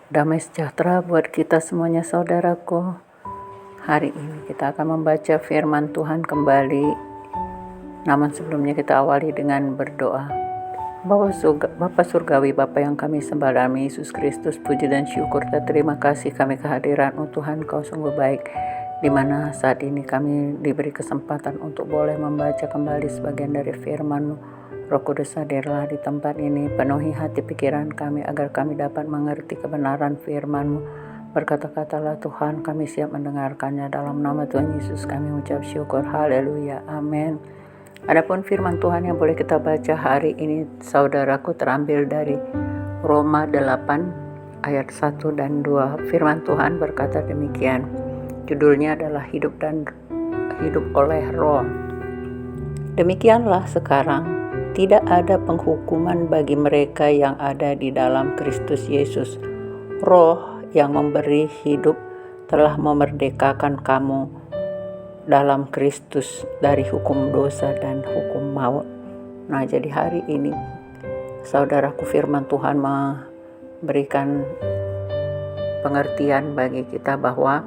Damai sejahtera buat kita semuanya saudaraku. Hari ini kita akan membaca firman Tuhan kembali. Namun sebelumnya kita awali dengan berdoa. Bapa Surgawi, Bapa yang kami sembah dalam Yesus Kristus, puji dan syukur dan terima kasih kami kehadiran-Mu Tuhan, Kau sungguh baik, di mana saat ini kami diberi kesempatan untuk boleh membaca kembali sebagian dari firman-Mu. Roh Kudus hadirlah di tempat ini, penuhi hati pikiran kami agar kami dapat mengerti kebenaran firman-Mu. Berkata-katalah Tuhan, kami siap mendengarkannya. Dalam nama Tuhan Yesus kami ucap syukur, haleluya, amin. Adapun firman Tuhan yang boleh kita baca hari ini saudaraku terambil dari Roma 8 ayat 1 dan 2. Firman Tuhan berkata demikian. Judulnya adalah hidup oleh Roh. Demikianlah sekarang tidak ada penghukuman bagi mereka yang ada di dalam Kristus Yesus. Roh yang memberi hidup telah memerdekakan kamu dalam Kristus dari hukum dosa dan hukum maut. Nah, jadi hari ini saudaraku, firman Tuhan memberikan pengertian bagi kita bahwa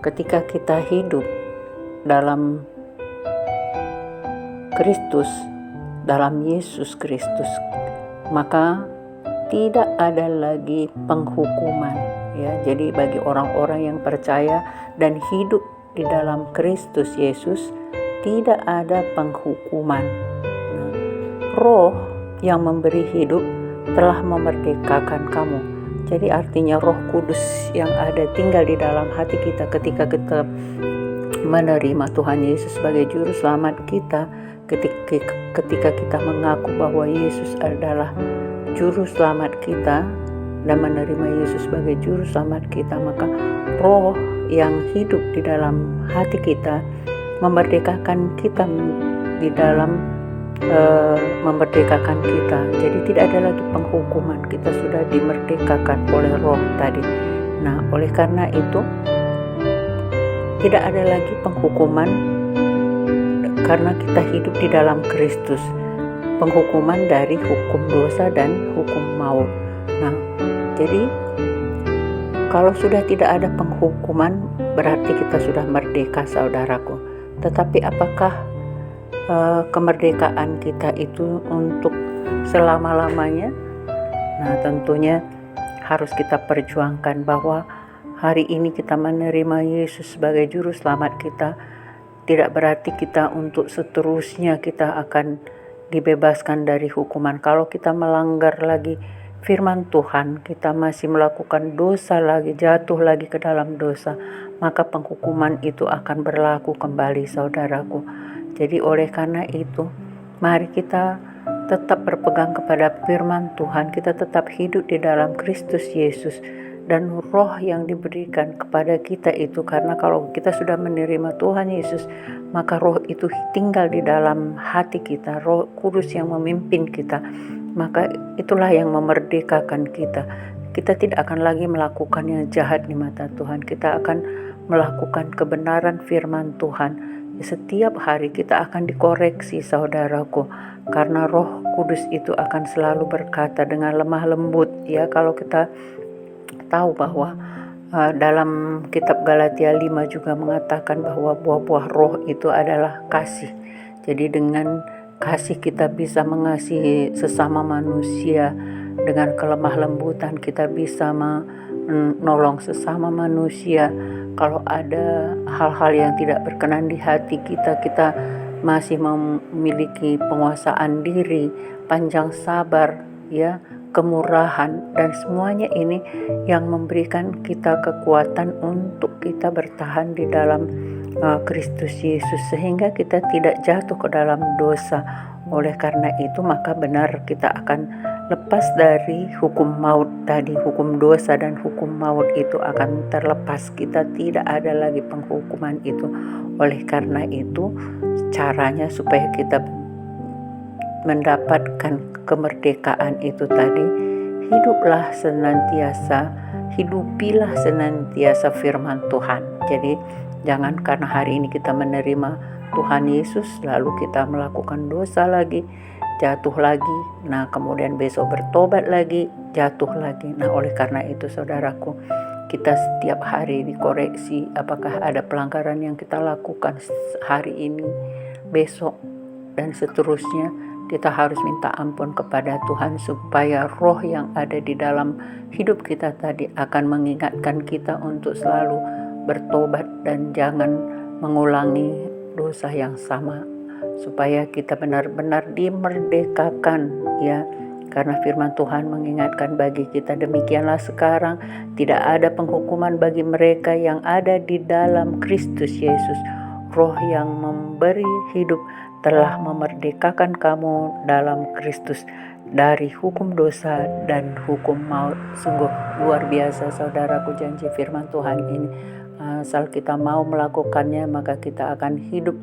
ketika kita hidup dalam Kristus, dalam Yesus Kristus, maka tidak ada lagi penghukuman, ya. Jadi bagi orang-orang yang percaya dan hidup di dalam Kristus Yesus, tidak ada penghukuman. Nah, Roh yang memberi hidup telah memerdekakan kamu. Jadi artinya Roh Kudus yang ada tinggal di dalam hati kita ketika kita menerima Tuhan Yesus sebagai juru selamat kita. Ketika kita mengaku bahwa Yesus adalah juru selamat kita dan menerima Yesus sebagai juru selamat kita, maka Roh yang hidup di dalam hati kita memerdekakan kita di dalam memerdekakan kita. Jadi tidak ada lagi penghukuman, kita sudah dimerdekakan oleh Roh tadi. Nah, oleh karena itu tidak ada lagi penghukuman karena kita hidup di dalam Kristus. Penghukuman dari hukum dosa dan hukum maut. Nah, jadi kalau sudah tidak ada penghukuman, berarti kita sudah merdeka saudaraku. Tetapi apakah kemerdekaan kita itu untuk selama-lamanya? Nah, tentunya harus kita perjuangkan bahwa hari ini kita menerima Yesus sebagai juru selamat kita, tidak berarti kita untuk seterusnya kita akan dibebaskan dari hukuman. Kalau kita melanggar lagi firman Tuhan, kita masih melakukan dosa lagi, jatuh lagi ke dalam dosa, maka penghukuman itu akan berlaku kembali saudaraku. Jadi oleh karena itu, mari kita tetap berpegang kepada firman Tuhan, kita tetap hidup di dalam Kristus Yesus dan Roh yang diberikan kepada kita itu, karena kalau kita sudah menerima Tuhan Yesus, maka Roh itu tinggal di dalam hati kita, Roh Kudus yang memimpin kita, maka itulah yang memerdekakan kita. Kita tidak akan lagi melakukan yang jahat di mata Tuhan, kita akan melakukan kebenaran firman Tuhan. Setiap hari kita akan dikoreksi saudaraku, karena Roh Kudus itu akan selalu berkata dengan lemah lembut, ya. Kalau kita tahu bahwa dalam kitab Galatia 5 juga mengatakan bahwa buah-buah Roh itu adalah kasih. Jadi dengan kasih kita bisa mengasihi sesama manusia, dengan kelemah lembutan kita bisa menolong sesama manusia. Kalau ada hal-hal yang tidak berkenan di hati kita, kita masih memiliki penguasaan diri, panjang sabar, ya, kemurahan, dan semuanya ini yang memberikan kita kekuatan untuk kita bertahan di dalam Kristus Yesus, sehingga kita tidak jatuh ke dalam dosa. Oleh karena itu maka benar kita akan lepas dari hukum maut tadi, hukum dosa dan hukum maut itu akan terlepas, kita tidak ada lagi penghukuman itu. Oleh karena itu caranya supaya kita mendapatkan kemerdekaan itu tadi, hidupilah senantiasa firman Tuhan. Jadi jangan karena hari ini kita menerima Tuhan Yesus lalu kita melakukan dosa lagi, jatuh lagi, nah kemudian besok bertobat lagi, jatuh lagi. Nah oleh karena itu saudaraku, kita setiap hari dikoreksi apakah ada pelanggaran yang kita lakukan hari ini, besok, dan seterusnya. Kita harus minta ampun kepada Tuhan supaya roh yang ada di dalam hidup kita tadi akan mengingatkan kita untuk selalu bertobat dan jangan mengulangi dosa yang sama, supaya kita benar-benar dimerdekakan ya. Karena firman Tuhan mengingatkan bagi kita, demikianlah sekarang tidak ada penghukuman bagi mereka yang ada di dalam Kristus Yesus. Roh yang memberi hidup telah memerdekakan kamu dalam Kristus dari hukum dosa dan hukum maut. Sungguh luar biasa saudaraku janji firman Tuhan ini. Asal kita mau melakukannya, maka kita akan hidup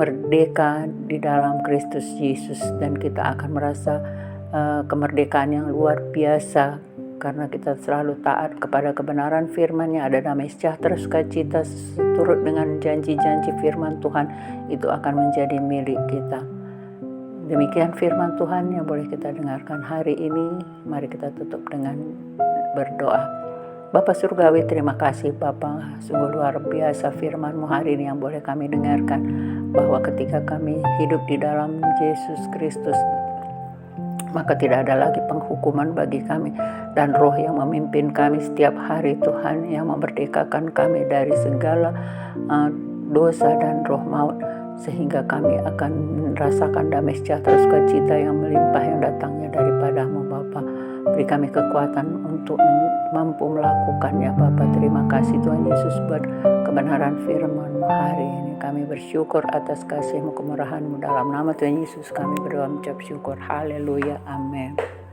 merdeka di dalam Kristus Yesus, dan kita akan merasa kemerdekaan yang luar biasa karena kita selalu taat kepada kebenaran firman-Nya. Ada damai sejahtera, sukacita turut dengan janji-janji firman Tuhan itu akan menjadi milik kita. Demikian firman Tuhan yang boleh kita dengarkan hari ini. Mari kita tutup dengan berdoa. Bapa Surgawi, terima kasih Bapa, sungguh luar biasa firman-Mu hari ini yang boleh kami dengarkan, bahwa ketika kami hidup di dalam Yesus Kristus, maka tidak ada lagi penghukuman bagi kami, dan roh yang memimpin kami setiap hari Tuhan, yang memerdekakan kami dari segala dosa dan roh maut, sehingga kami akan merasakan damai sejahtera, sukacita yang melimpah yang datangnya daripada-Mu Bapa. Beri kami kekuatan untuk mampu melakukannya Bapa. Terima kasih Tuhan Yesus buat kebenaran firman-Mu hari ini. Kami bersyukur atas kasih-Mu, kemurahan-Mu. Dalam nama Tuhan Yesus kami berdoa mengucap syukur. Haleluya. Amin.